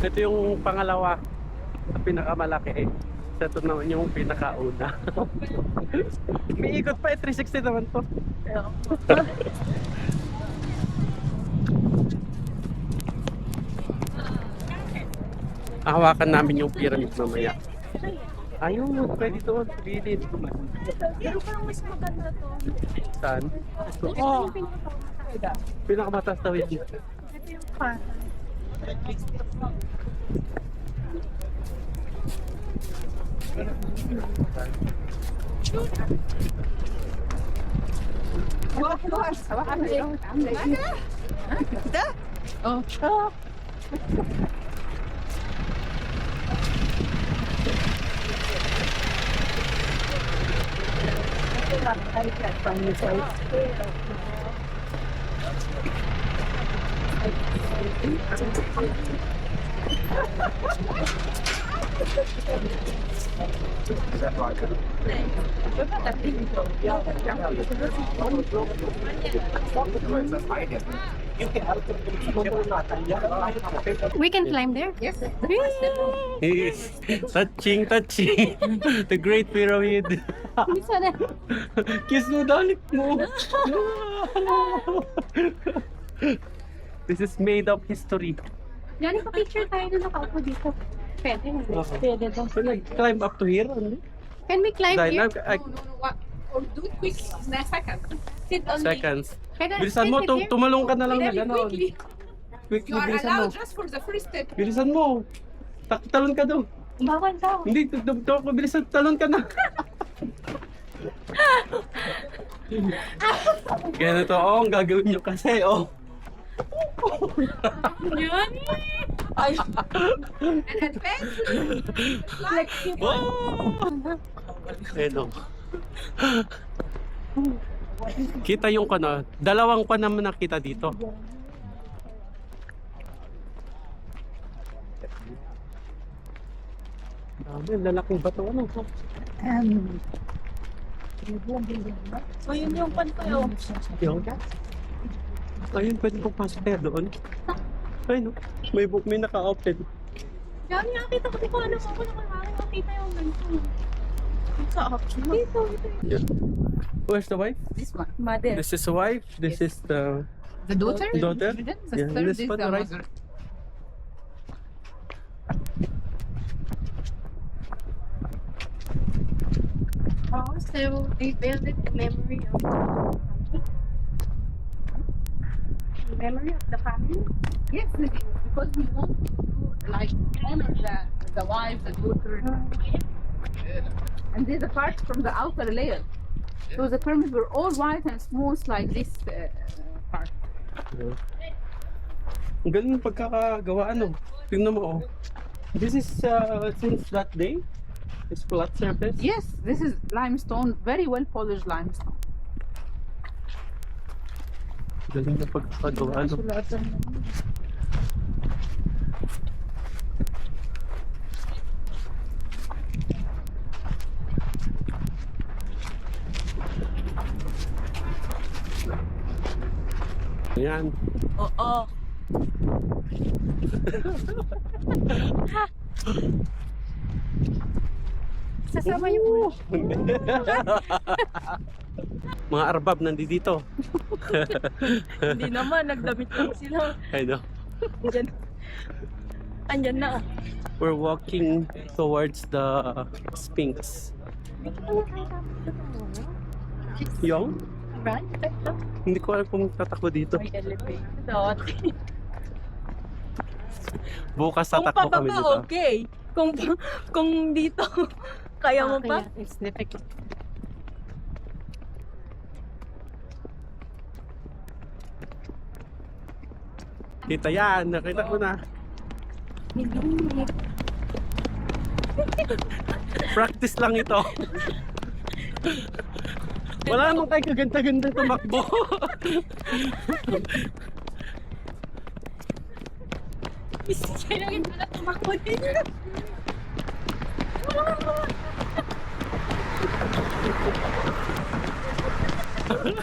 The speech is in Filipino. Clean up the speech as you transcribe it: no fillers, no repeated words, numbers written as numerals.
Ito yung pangalawa, pinakamalaki. Ito naman yung pinakauna. May ikot pa 360 naman to. Hawakan namin yung pyramid mamaya. Ayun, pwede doon sa gilid. Pero parang mas maganda to. Saan? Ito. Ito Oh, yung pinaka-maganda. pinakamataas daw yun. Ito yung pan. Oh. We can climb there? Yes. Yes. Touching. The Great Pyramid. Kiss mo daw, lick mo. This is made of history. Yan, picture tayo na nakaupo dito. Pwede. Pwede daw. So, climb up to here. Ano? Can we climb here? What? Or do it quick, in a second. Sit on Seconds. Can I Bilisan mo, sit here? tumalong ka na lang na Very gano'n. quickly. Quickly, You are bilisan mo. allowed just for the first step. Bilisan mo. Talon ka daw. Bawal daw. Hindi, bilisan, talon ka na. Ganito, oh, ang gagawin nyo kasi, oh. Yan. Ay. And advance. Oh! Ayun, oh. Kita yung kano, dalawang pa naman nakita dito. Dami, lalaking bato, ano? So yun yung pan ko yun. Yun. Ayun, pwede kong pasok tayo doon. Ayun, no? May naka-open. Yan, nakita ko kung ano ako nakakita yung ganito. Sa option. Dito. Yeah. Where's the wife? This one. Mother. This is the wife, this is the The daughter? daughter. The Yeah, sister, this this one, the right? mother. Oh, so they built it in memory of the family. Yes, because we want to like honor the wife, the daughter, and these apart from the outer layer. So the pyramids were all white and smooth like this part. Yeah. Ang galing ng pagkakagawa, ano? Tingnan mo, oh. This is since that day? It's flat surface? Yes, this is limestone, very well polished limestone. Galing ng pagkakagawa, ano? Ayan. Oo. Sasama yung ulo. Mga arbab nandito. Hindi naman, nagdamit lang sila. I know. Andyan. Andyan na. We're walking towards the Sphinx. Yung? Right? Hindi ko alam kung tatakbo dito. May elevator. Bukas Kung tatakbo kami pababa, dito. okay. Kung dito, kaya mo pa? It's difficult. Kita yan, nakita ko na. Practice lang ito. Wala naman kayo kaganda-ganda tumakbo. Kaya lang pala tumakbo din.